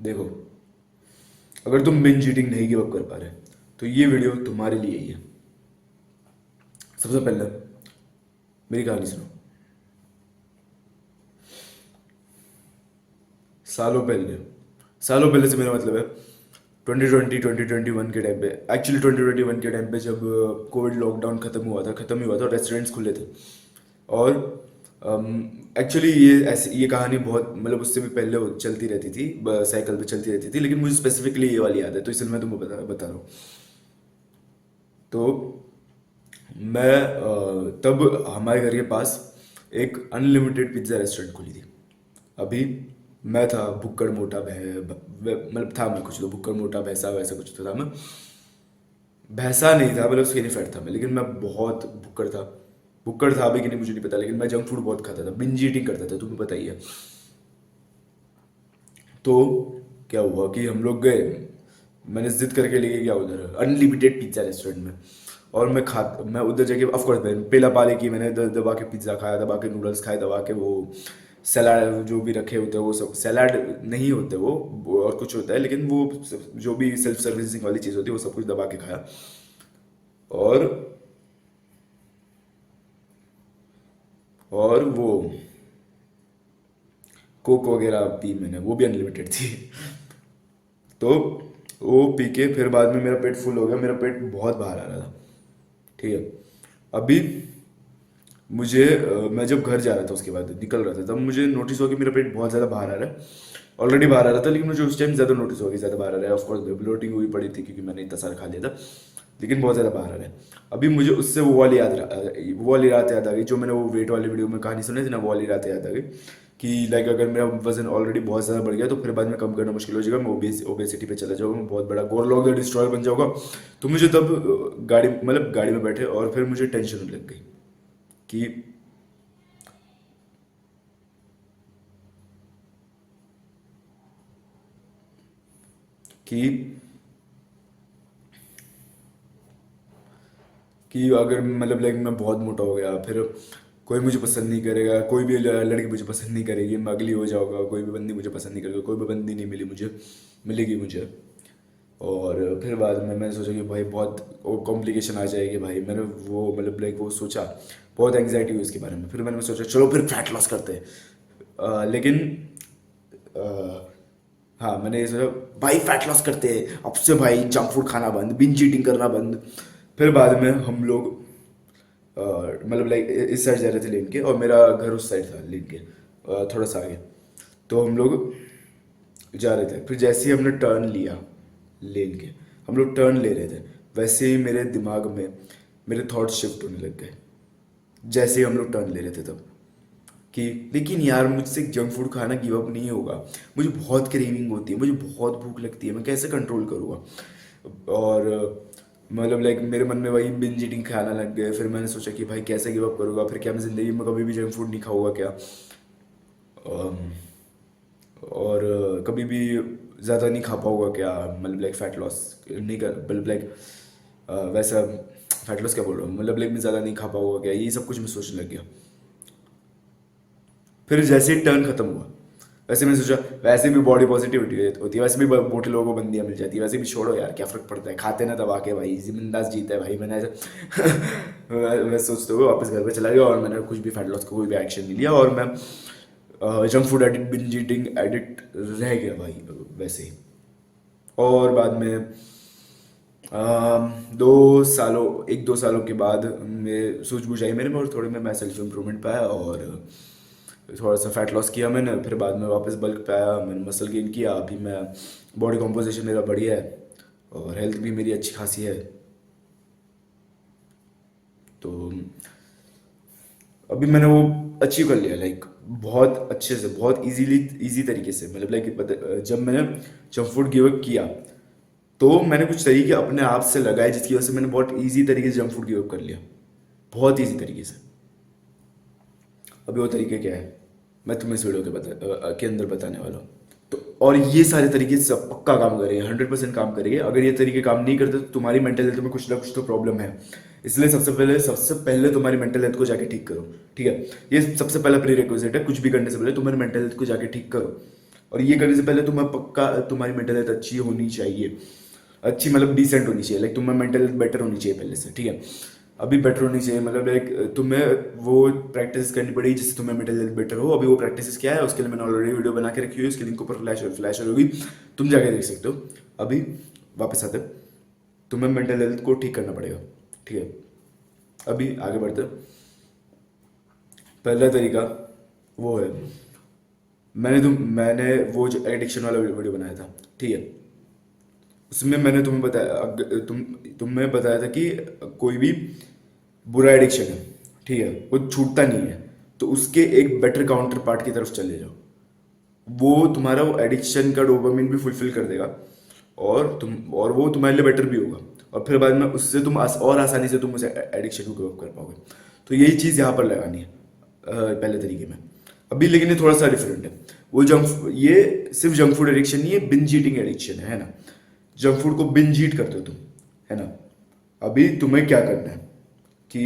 देखो, अगर तुम बिंज ईटिंग नहीं गिव अप कर पा रहे तो ये वीडियो तुम्हारे लिए ही है। सबसे पहले मेरी कहानी सुनो। सालों पहले सालों पहले से मेरा मतलब है 2020 2021 के टाइम पे, एक्चुअली 2021 के टाइम पे जब कोविड लॉकडाउन खत्म ही हुआ था, रेस्टोरेंट्स खुले थे। और एक्चुअली ये कहानी बहुत मतलब उससे भी पहले चलती रहती थी, साइकिल पे चलती रहती थी, लेकिन मुझे स्पेसिफिकली ये वाली याद है, तो इसलिए मैं तुमको बता रहा हूँ। तो मैं तब हमारे घर के पास एक अनलिमिटेड पिज्ज़ा रेस्टोरेंट खुली थी। अभी मैं था भुक्कड़ मोटा मतलब था मैं कुछ, तो भुक्कड़ मोटा भैंसा वैसा कुछ तो था मैं। भैंसा नहीं था, मतलब स्किनी फैट था मैं, लेकिन मैं बहुत भुक्कड़ था। भुक्कड़ था भी कि नहीं मुझे नहीं पता, लेकिन मैं जंक फूड बहुत खाता था, बिंज ईटिंग करता था, तुम्हें पता ही है। तो क्या हुआ कि हम लोग गए, मैंने जिद करके लेके गया उधर अनलिमिटेड पिज्ज़ा रेस्टोरेंट में। और मैं उधर जाके ऑफकोर्स मैंने पेला पाले की, मैंने दबा के पिज्ज़ा खाया, दबा के नूडल्स खाए, दबा के वो सलाद जो भी रखे होते हैं वो सब सलाद नहीं होते, वो और कुछ होता है, लेकिन वो जो भी सेल्फ सर्विसिंग वाली चीज़ होती है वो सब कुछ दबा के खाया। और वो कोक वगैरह पी मैंने, वो भी अनलिमिटेड थी। तो वो पी के फिर बाद में मेरा पेट फुल हो गया, मेरा पेट बहुत बाहर आ रहा था। ठीक है। अभी मैं जब घर जा रहा था उसके बाद निकल रहा था, तब मुझे नोटिस हुआ कि मेरा पेट बहुत ज़्यादा बाहर आ रहा है। ऑलरेडी बाहर आ रहा था, लेकिन मुझे उस टाइम ज़्यादा नोटिस हुआ कि ज़्यादा बाहर आ रहा है। ऑफकोर्स ब्लोटिंग हुई पड़ी थी क्योंकि मैंने इतना सारा खा लिया था, लेकिन बहुत ज़्यादा बाहर आ रहा है। अभी मुझे उससे वो वाली रात याद आ गई, जो मैंने वो वेट वाली वीडियो में कहानी सुनी थी ना, वो वाली रात याद आ गई कि लाइक अगर मेरा वजन ऑलरेडी बहुत ज़्यादा बढ़ गया तो फिर बाद में कम करना मुश्किल हो जाएगा, मैं ओबेसिटी पे चला जाऊँगा, मैं बहुत बड़ा गोरलॉग द डिस्ट्रॉयर बन जाऊँगा। तो मुझे तब गाड़ी में बैठे और फिर मुझे टेंशन होने लग गई कि कि अगर मतलब लाइक मैं बहुत मोटा हो गया, फिर कोई मुझे पसंद नहीं करेगा, कोई भी लड़की मुझे पसंद नहीं करेगी, मैं अगली हो जाऊंगा, कोई भी बंदी मुझे पसंद नहीं करेगा, कोई भी बंदी नहीं मिलेगी मुझे। और फिर बाद में मैंने सोचा कि भाई बहुत कॉम्प्लिकेशन आ जाएगी भाई, मैंने वो मतलब लाइक वो सोचा, बहुत एंग्जाइटी हुई इसके बारे में। फिर मैंने सोचा चलो फिर फैट लॉस करते हैं। लेकिन हाँ, मैंने ये सोचा भाई फैट लॉस करते हैं अब से, भाई जंक फूड खाना बंद, बिंज ईटिंग करना बंद। फिर बाद में हम लोग मतलब लाइक इस साइड जा रहे थे लेन के, और मेरा घर उस साइड था लेन के, थोड़ा सा आगे। तो हम लोग जा रहे थे, फिर जैसे ही हमने टर्न लिया लेन के, हम लोग टर्न ले रहे थे, वैसे ही मेरे दिमाग में मेरे थॉट शिफ्ट होने लग गए, जैसे ही हम लोग टर्न ले रहे थे तब, कि लेकिन यार मुझसे जंक फूड खाना गिव अप नहीं होगा, मुझे बहुत क्रेविंग होती है, मुझे बहुत भूख लगती है, मैं कैसे कंट्रोल करूँगा। और मतलब लाइक मेरे मन में वही बिंज ईटिंग खाना लग गए। फिर मैंने सोचा कि भाई कैसे गिव अप करूँगा, फिर क्या मैं ज़िंदगी में कभी भी जंक फूड नहीं खाऊंगा क्या। अम, और कभी भी ज़्यादा नहीं खा पाऊंगा क्या, मतलब लाइक फैट लॉस नहीं कर, मतलब लाइक वैसा फैट लॉस क्या बोल रहा हूँ, मतलब लाइक मैं ज़्यादा नहीं खा पाऊंगा क्या, ये सब कुछ मैं सोचने लग गया। फिर जैसे ही टर्न खत्म हुआ, वैसे मैंने सोचा वैसे भी बॉडी पॉजिटिविटी होती है, वैसे भी मोटे लोगों को बंदियाँ मिल जाती है, वैसे भी छोड़ो यार क्या फ़र्क पड़ता है, खाते ना दबा के भाई, जिंदास जीता है भाई। मैंने ऐसा मैं सोचते हुए वापस घर पे चला गया, और मैंने कुछ भी फैट लॉस का कोई भी एक्शन नहीं लिया, और मैं junk food addict, binge eating addict रह गया भाई वैसे ही। और बाद में 1-2 सालों के बाद मैं सूझबूझ आई मेरे में, और थोड़ी में मैं सेल्फ इम्प्रूवमेंट पाया, और थोड़ा सा फैट लॉस किया मैंने, फिर बाद में वापस बल्क पे आया, मैंने मसल गेन किया, अभी मैं बॉडी कॉम्पोजिशन मेरा बढ़िया है, और हेल्थ भी मेरी अच्छी खासी है। तो अभी मैंने वो अचीव कर लिया, लाइक बहुत अच्छे से, बहुत इजी तरीके से, मतलब लाइक जब मैंने जंक फूड गिव अप किया तो मैंने कुछ तरीके अपने आप से लगाए, जिसकी वजह से मैंने बहुत इजी तरीके से जंक फूड गिव अप कर लिया, बहुत इजी तरीके से। अभी वो तरीके क्या है मैं तुम्हें इस वीडियो के अंदर बताने वाला हूँ। तो और ये सारे तरीके सब पक्का काम करेंगे, 100% काम करेंगे। अगर ये तरीके काम नहीं करते तो तुम्हारी मेंटल हेल्थ में कुछ ना कुछ तो प्रॉब्लम है। इसलिए सबसे पहले तुम्हारी मेंटल हेल्थ को जाके ठीक करो। ठीक है, ये सबसे पहला प्री रिक्विजिट है, कुछ भी करने से पहले तुम्हारी मेंटल हेल्थ को जाके ठीक करो। और ये करने से पहले तुम्हें पक्का तुम्हारी मेंटल हेल्थ अच्छी होनी चाहिए, अच्छी मतलब डिसेंट होनी चाहिए, लाइक तुम्हें मेंटल हेल्थ बेटर होनी चाहिए पहले से, ठीक है। अभी बेटर होनी चाहिए मतलब लाइक तुम्हें वो प्रैक्टिस करनी पड़ेगी जिससे तुम्हें मेंटल हेल्थ बेटर हो। अभी वो प्रैक्टिस क्या है उसके लिए मैंने ऑलरेडी वीडियो बना के रखी हुई है, उसके लिंक ऊपर फ्लैश होगी, तुम जाके देख सकते हो। अभी वापस आते हैं, तुम्हें मेंटल हेल्थ को ठीक करना पड़ेगा, ठीक है। अभी आगे बढ़ते हैं। पहला तरीका वो है, मैंने वो जो एडिक्शन वाला वीडियो बनाया था, ठीक है, उसमें मैंने तुम्हें बताया तुम्हें बताया था कि कोई भी बुरा एडिक्शन है, ठीक है, वो छूटता नहीं है, तो उसके एक बेटर काउंटर पार्ट की तरफ चले जाओ। वो तुम्हारा वो एडिक्शन का डोपामिन भी फुलफिल कर देगा, और वो तुम्हारे लिए बेटर भी होगा, और फिर बाद में उससे तुम और आसानी से तुम उस एडिक्शन को गिव अप कर पाओगे। तो यही चीज़ यहाँ पर लगानी है पहले तरीके में। अभी लेकिन ये थोड़ा सा डिफरेंट है। ये सिर्फ जंक फूड एडिक्शन नहीं है, बिंज ईटिंग एडिक्शन है ना। जंक फूड को बिंज ईट करते हो तुम, है ना। अभी तुम्हें क्या करना है कि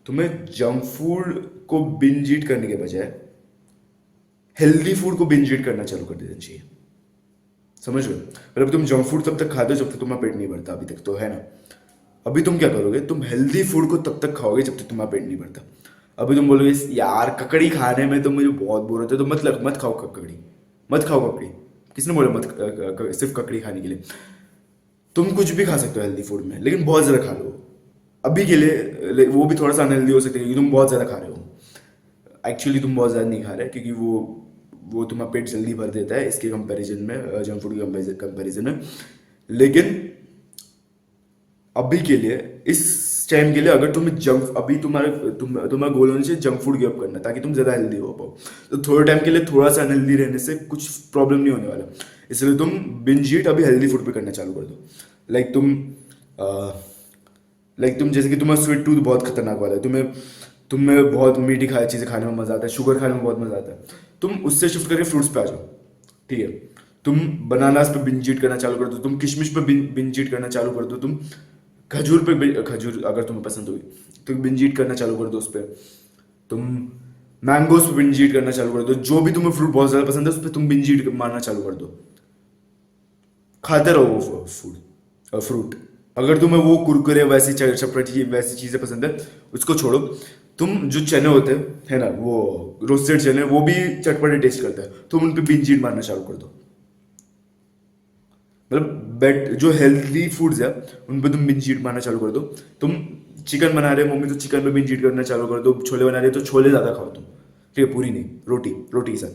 तुम्हें जंक फूड को बिंज ईट करने के बजाय हेल्दी फूड को बिंज ईट करना चालू कर देना चाहिए, समझ रहे हो। मतलब तुम जंक फूड तब तक खाते हो जब तक तुम्हारा पेट नहीं भरता, अभी तक तो, है ना। अभी तुम क्या करोगे, तुम हेल्दी फूड को तब तक खाओगे जब तक तुम्हारा पेट नहीं भरता। अभी तुम बोलोगे यार ककड़ी खाने में तो मुझे बहुत बोर होता है, तो मत खाओ ककड़ी, मत खाओ ककड़ी। किसने बोला सिर्फ ककड़ी खाने के लिए। तुम कुछ भी खा सकते हो हेल्दी फूड में, लेकिन बहुत ज़्यादा खा लो अभी के लिए। वो भी थोड़ा सा अनहेल्दी हो सकता है क्योंकि तुम बहुत ज़्यादा खा रहे हो। एक्चुअली तुम बहुत ज़्यादा नहीं खा रहे, क्योंकि वो तुम्हारा पेट जल्दी भर देता है इसके कंपैरिजन में, जंक फूड के कंपैरिजन में। लेकिन अभी के लिए, इस टाइम के लिए, अगर तुम्हें अभी तुम्हारा गोल होना चाहिए जंक फूड गिव अप करना, ताकि तुम ज़्यादा हेल्दी हो पाओ। तो थोड़े टाइम के लिए थोड़ा सा अनहेल्दी रहने से कुछ प्रॉब्लम नहीं होने वाला, इसलिए तुम बिंज ईट अभी हेल्दी फूड पे करना चालू कर दो। लाइक तुम जैसे कि तुम्हारा स्वीट टूथ बहुत खतरनाक वाला है, तुम्हें बहुत मीठी चीज़ें खाने में मज़ा आता है, शुगर खाने में बहुत मज़ा आता है, तुम उससे शिफ्ट करके फ्रूट्स पे आ जाओ, ठीक है। तुम बनानास पे बिंज ईट करना चालू कर दो, तुम किशमिश पे बिंज ईट करना चालू कर दो, तुम खजूर अगर तुम्हें पसंद होगी तो बिंज ईट करना चालू कर दो उस पर। तुम मैंगोज पे बिंज ईट करना चालू कर दो, जो भी तुम्हें फ्रूट बहुत ज़्यादा पसंद है उस पर तुम बिंज ईट मारना चालू कर दो, खाते रहो वो फ्रूट। अगर तुम्हें वो कुरकुरे वैसी चटपटी वैसी चीज़ें पसंद है उसको छोड़ो। तुम जो चने होते हैं, है ना, वो रोस्टेड चने, वो भी चटपटे टेस्ट करते हैं, तुम उन पे बिंज ईट मारना चालू कर दो। मतलब जो हेल्दी फूड्स है उन पे तुम बिंज ईट मारना चालू कर दो। तुम चिकन बना रहे हो मम्मी, तो चिकन पे बिंज ईट करना चालू कर दो। छोले बना रहे हो तो छोले ज़्यादा खाओ तुम, ठीक है, पूरी नहीं, रोटी के साथ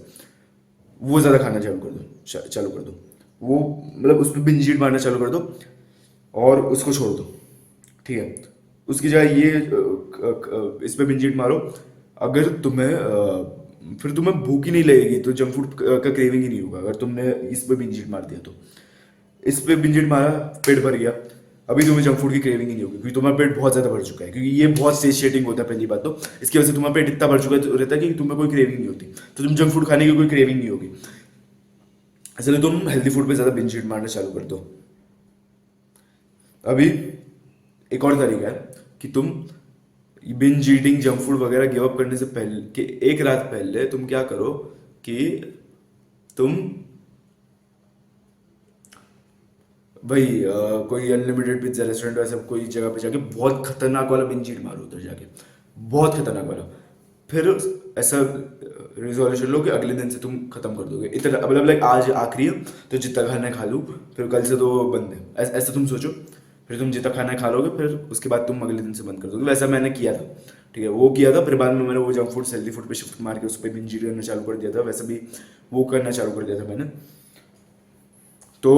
वो ज़्यादा खाना चालू कर दो, चालू कर दो। वो मतलब उस पर बिंज ईट मारना चालू कर दो और उसको छोड़ दो, ठीक है। उसकी जगह इस पे बिंज ईट मारो। अगर फिर तुम्हें भूख ही नहीं लगेगी तो जंक फूड का क्रेविंग ही नहीं होगा, अगर तुमने इस पे बिंज ईट मार दिया तो। इस पे बिंज ईट मारा, पेट भर गया, अभी तुम्हें जंक फूड की क्रेविंग ही नहीं होगी क्योंकि तुम्हारा पेट बहुत ज़्यादा भर चुका है, क्योंकि ये बहुत सेटिएटिंग होता है पहली बात तो। इसकी वजह से तुम्हारा पेट इतना भर चुका रहता है कि तुम्हें कोई क्रेविंग नहीं होती, तो तुम जंक फूड खाने की कोई क्रेविंग नहीं होगी, इसलिए तुम हेल्दी फूड पे ज़्यादा बिंज ईट मारना चालू कर दो। अभी एक और तरीका है कि तुम बिंज ईटिंग जंक फूड वगैरह गिव अप करने से पहले कि एक रात पहले तुम क्या करो कि तुम भाई कोई अनलिमिटेड पिज्जा रेस्टोरेंट वैसे कोई जगह पे जाके बहुत खतरनाक वाला बिंज ईट मारो उधर जाके, बहुत खतरनाक वाला। फिर ऐसा रिजोल्यूशन लो कि अगले दिन से तुम खत्म कर दोगे, इतना मतलब लाइक आज आखिरी है तो जितना खाना है खा लूँ, फिर कल से तो बंद है, ऐसा तुम सोचो। फिर तुम जितना खाना है खा लोगे, फिर उसके बाद तुम अगले दिन से बंद कर दोगे। वैसा मैंने किया था, ठीक है, वो किया था। फिर बाद में मैंने वो जंक फूड हेल्दी फूड पे शिफ्ट मार के उस पर बिंज ईट करना चालू कर दिया था, वैसे भी वो करना चालू कर दिया था मैंने। तो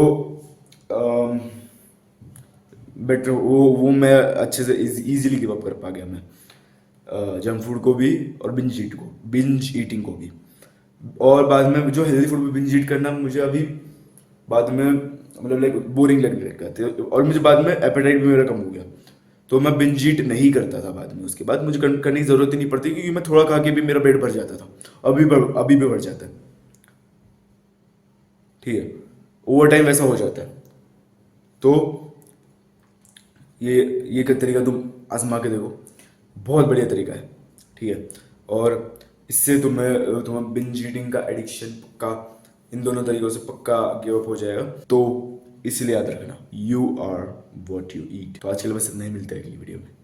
बेटर वो मैं अच्छे से इजीली गिव अप कर पा गया मैं, जंक फूड को भी और बिंज ईटिंग को भी। और बाद में जो हेल्दी फूड पे बिंज ईट करना मुझे अभी बाद में मतलब लाइक बोरिंग लगने लग गया था, और मुझे बाद में एपेटाइट भी मेरा कम हो गया, तो मैं बिंज ईट नहीं करता था बाद में। उसके बाद मुझे करने की ज़रूरत ही नहीं पड़ती क्योंकि मैं थोड़ा खा के भी मेरा पेट भर जाता था, अभी भी भर जाता है, ठीक है। ओवर टाइम वैसा हो जाता है। तो ये ये तरीका तुम आजमा के देखो, बहुत बढ़िया तरीका है, ठीक है। और इससे तुम्हें बिंज ईटिंग का एडिक्शन का इन दोनों तरीकों से पक्का गिव अप हो जाएगा। तो इसलिए याद रखना, you are what you eat. तो आज के लिए बस इतना ही, मिलता है अगली वीडियो में।